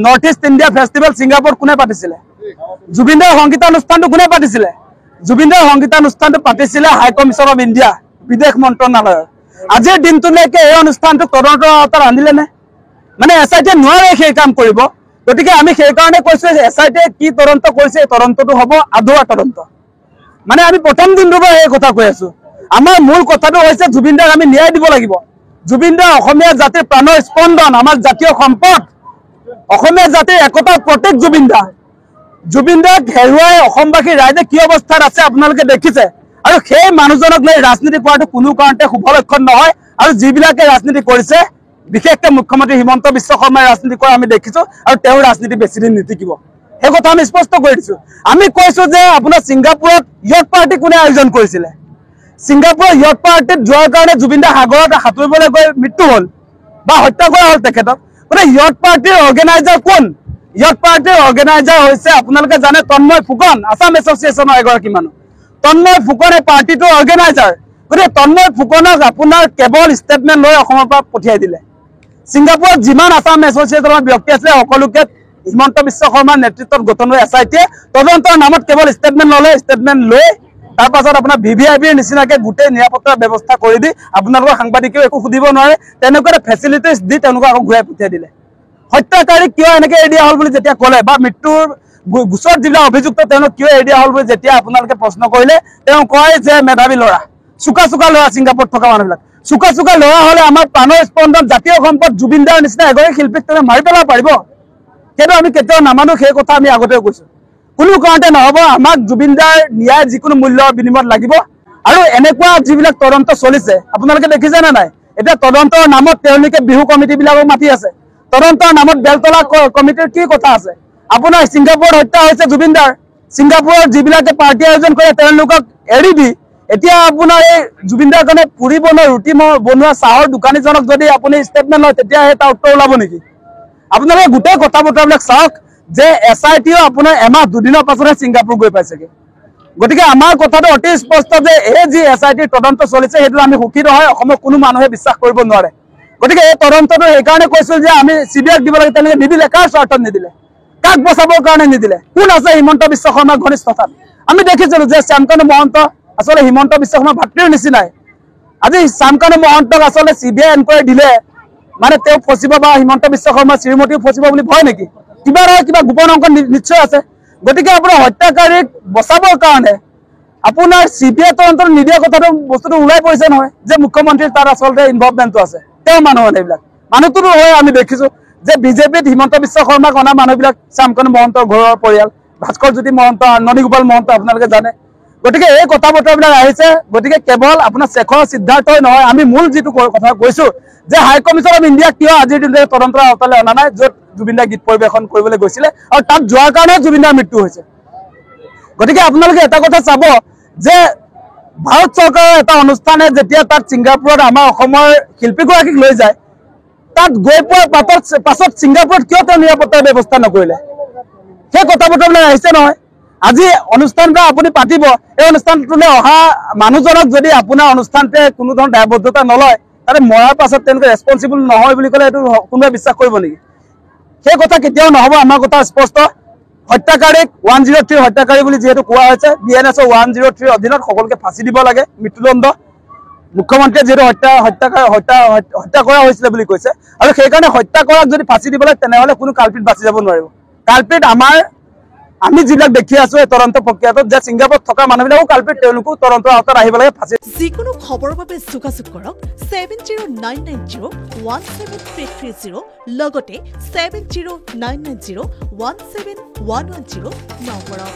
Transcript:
North east India festival ছিংগাপুৰত কোনে পাতিছিলে? জুবিনদাৰ সংগীতানুষ্ঠানটো কোনে পাতিছিলে? জুবিনদাৰ সংগীতানুষ্ঠানটো পাতিছিলে হাই কমিছন অফ ইণ্ডিয়া, বিদেশ মন্ত্ৰণালয়ৰ। আজিৰ দিনটোলৈকে এই অনুষ্ঠানটো তদন্তৰ আওতাত আনিলে নে? মানে SIT-য়ে নোৱাৰে সেই কাম কৰিব। গতিকে আমি সেইকাৰণে কৈছো SIT-য়ে কি তদন্ত কৰিছে, এই তদন্তটো হ'ব আধৰুৱা তদন্ত। মানে আমি প্ৰথম দিনটোৰ পৰা এই কথা কৈ আছো। আমাৰ মূল কথাটো হৈছে জুবিনদাক আমি ন্যায় দিব লাগিব। জুবিনদাৰ অসমীয়া জাতিৰ প্ৰাণৰ স্পন্দন, আমাৰ জাতীয় সম্পদ, অসমীয়া জাতিৰ একতাৰ প্ৰতীক জুবিনদা। জুবিনদাক হেৰুৱাই অসমবাসী ৰাইজে কি অৱস্থাত আছে আপোনালোকে দেখিছে। আৰু সেই মানুহজনক লৈ ৰাজনীতি কৰাটো কোনো কাৰণতে শুভ লক্ষণ নহয়। আৰু যিবিলাকে ৰাজনীতি কৰিছে, বিশেষকৈ মুখ্যমন্ত্ৰী হিমন্ত বিশ্ব শৰ্মাই ৰাজনীতি কৰা আমি দেখিছো, আৰু তেওঁৰ ৰাজনীতি বেছিদিন নিটিকিব। সেই কথা আমি স্পষ্ট কৰি দিছো। আমি কৈছো যে আপোনাৰ ছিংগাপুৰত য়ট পাৰ্টি কোনে আয়োজন কৰিছিলে? ছিংগাপুৰৰ য়ট পাৰ্টিত যোৱাৰ কাৰণে জুবিনদা সাগৰত সাঁতুৰিবলৈ গৈ মৃত্যু হ'ল বা হত্যা কৰা হ'ল তেখেতক। গতিকে য়ট পাৰ্টিৰ অৰ্গেনাইজাৰ কোন? য়ট পাৰ্টিৰ অৰ্গেনাইজাৰ হৈছে আপোনালোকে জানে তন্ময় ফুকন, আছাম এছ'চিয়েশ্যনৰ এগৰাকী মানুহ। তন্ময় ফুকন এই পাৰ্টিটোৰ অৰ্গেনাইজাৰ। গতিকে তন্ময় ফুকনক আপোনাৰ কেৱল ষ্টেটমেণ্ট লৈ অসমৰ পৰা পঠিয়াই দিলে। ছিংগাপুৰত যিমান আছাম এছ'চিয়েশ্যনৰ ব্যক্তি আছিলে সকলোকে হিমন্ত বিশ্ব শৰ্মাৰ নেতৃত্বত গঠন হৈ SIT-য়ে তদন্তৰ নামত কেৱল ষ্টেটমেণ্ট ল'লে। ষ্টেটমেণ্ট লৈ তাৰ পাছত আপোনাৰ VVIPৰ নিচিনাকৈ গোটেই নিৰাপত্তাৰ ব্যৱস্থা কৰি দি আপোনালোকৰ সাংবাদিকেও একো সুধিব নোৱাৰে, তেনেকুৱা ফেচিলিটিজ দি তেওঁলোকক আকৌ ঘূৰাই পঠিয়াই দিলে। হত্যাকাৰীক কিয় এনেকৈ এৰি দিয়া হ'ল বুলি যেতিয়া ক'লে, বা মৃত্যুৰ গোচৰত যিবিলাক অভিযুক্ত তেওঁলোক কিয় এৰি দিয়া হ'ল বুলি যেতিয়া আপোনালোকে প্ৰশ্ন কৰিলে, তেওঁ কয় যে মেধাৱী ল'ৰা, চোকা চোকা ল'ৰা ছিংগাপুৰত থকা মানুহবিলাক। চোকা চোকা ল'ৰা হ'লে আমাৰ প্ৰাণৰ স্পন্দন জাতীয় সম্পদ জুবিনদাৰ নিচিনা এগৰাকী শিল্পীক তেওঁ মাৰি পেলাব পাৰিব? সেইটো আমি কেতিয়াও নামানো। সেই কথা আমি আগতেও কৈছো। কোনো কাৰণতে নহ'ব। আমাক জুবিনদাৰ ন্যায় যিকোনো মূল্যৰ বিনিময়ত লাগিব। আৰু এনেকুৱা যিবিলাক তদন্ত চলিছে আপোনালোকে দেখিছে নে নাই? এতিয়া তদন্তৰ নামত তেওঁলোকে বিহু কমিটিবিলাকক মাতি আছে। তদন্তৰ নামত বেলতলা কমিটিৰ কি কথা আছে? আপোনাৰ ছিংগাপুৰত হত্যা হৈছে জুবিনদাৰ। ছিংগাপুৰত যিবিলাকে পাৰ্টি আয়োজন কৰে তেওঁলোকক এৰি দি এতিয়া আপোনাৰ এই জুবিনদাৰ কাৰণে পুৰি বনোৱা ৰুটি বনোৱা চাহৰ দোকানীজনক যদি আপুনি ষ্টেটমেণ্ট লয়, তেতিয়াহে তাৰ উত্তৰ ওলাব নেকি? আপোনালোকে গোটেই কথা বতৰাবিলাক চাওক যে SIT-ও আপোনাৰ এমাহ দুদিনৰ পাছতহে ছিংগাপুৰ গৈ পাইছেগে। গতিকে আমাৰ কথাটো অতি স্পষ্ট যে এই যি SIT-ৰ তদন্ত চলিছে সেইটো আমি সুখী নহয়, অসমৰ কোনো মানুহে বিশ্বাস কৰিব নোৱাৰে। গতিকে এই তদন্তটো সেইকাৰণে কৈছো যে আমি CBI-ক দিব লাগে। তেওঁলোকে নিদিলে। কাৰ স্বাৰ্থত নিদিলে? কাক বচাবৰ কাৰণে নিদিলে? কোন আছে হিমন্ত বিশ্ব শৰ্মাৰ ঘনিষ্ঠতাত? আমি দেখিছিলো যে শ্যামকানু মহন্ত আচলতে হিমন্ত বিশ্ব শৰ্মাৰ ভাতৃৰ নিচিনাই। আজি শ্যামকানু মহন্তক আচলতে CBI এনকুৱাৰী দিলে মানে তেওঁ ফচিব বা হিমন্ত বিশ্ব শৰ্মাৰ শ্ৰীমতীও ফচিব বুলি ভয় নেকি? কিবা নহয় কিবা গোপন অংক নিশ্চয় আছে। গতিকে আপোনাৰ হত্যাকাৰীক বচাবৰ কাৰণে আপোনাৰ CBI তদন্ত নিদিয়া কথাটো বস্তুটো ওলাই পৰিছে নহয় যে মুখ্যমন্ত্ৰীৰ তাত আচলতে ইনভলভমেণ্টটো আছে। তেওঁ মানুহ এইবিলাক মানুহটোতো হয়। আমি দেখিছো যে বিজেপিত হিমন্ত বিশ্ব শৰ্মাক অনা মানুহবিলাক শ্যামকানু মহন্তৰ ঘৰৰ পৰিয়াল, ভাস্কৰ জ্যোতি মহন্ত, নন্দীগোপাল মহন্ত আপোনালোকে জানে। গতিকে এই কথা বতৰাবিলাক আহিছে। গতিকে কেৱল আপোনাৰ শেখৰ সিদ্ধাৰ্থই নহয়, আমি মূল যিটো কথা কৈছো যে হাই কমিছন অফ ইণ্ডিয়া কিয় আজিৰ দিনটোলৈ তদন্তৰ আওতালৈ অনা নাই, য'ত জুবিনদাই গীত পৰিৱেশন কৰিবলৈ গৈছিলে আৰু তাত যোৱাৰ কাৰণে জুবিনদাৰ মৃত্যু হৈছে। গতিকে আপোনালোকে এটা কথা চাব যে ভাৰত চৰকাৰৰ এটা অনুষ্ঠানে যেতিয়া তাত ছিংগাপুৰত আমাৰ অসমৰ শিল্পীগৰাকীক লৈ যায়, তাত গৈ পোৱাৰ পাছত ছিংগাপুৰত কিয় তেওঁ নিৰাপত্তাৰ ব্যৱস্থা নকৰিলে? সেই কথা বতৰাবিলাক আহিছে নহয়। আজি অনুষ্ঠানটো আপুনি পাতিব, এই অনুষ্ঠানটোলৈ অহা মানুহজনক যদি আপোনাৰ অনুষ্ঠানটোৱে কোনো ধৰণৰ দায়বদ্ধতা নলয়, তাতে মৰাৰ পাছত তেওঁলোকে ৰেছপনচিবল নহয় বুলি ক'লে এইটো কোনোবাই বিশ্বাস কৰিব নেকি? সেই কথা কেতিয়াও নহ'ব। আমাৰ কথা স্পষ্ট। হত্যাকাৰীক 103 হত্যাকাৰী বুলি যিহেতু কোৱা হৈছে, BNSৰ 103 অধীনত সকলোকে ফাঁচি দিব লাগে, মৃত্যুদণ্ড। মুখ্যমন্ত্ৰীয়ে যিহেতু হত্যা কৰা হৈছিলে বুলি কৈছে, আৰু সেইকাৰণে হত্যা কৰাক যদি ফাঁচি দিব লাগে তেনেহ'লে কোনো কালপিত বাচি যাব নোৱাৰিব। কালপিত আমি যিবিলাক দেখি আছো এই তদন্ত প্ৰক্ৰিয়াটোত যে ছিংগাপুৰত থকা মানুহবিলাকো কালপিত, তেওঁলোকো তদন্তৰ আওতাত আহিব লাগে। ফাঁচি যিকোনো খবৰৰ বাবে যোগাযোগ কৰক 7099017330 লগতে 7099017110 নম্বৰত।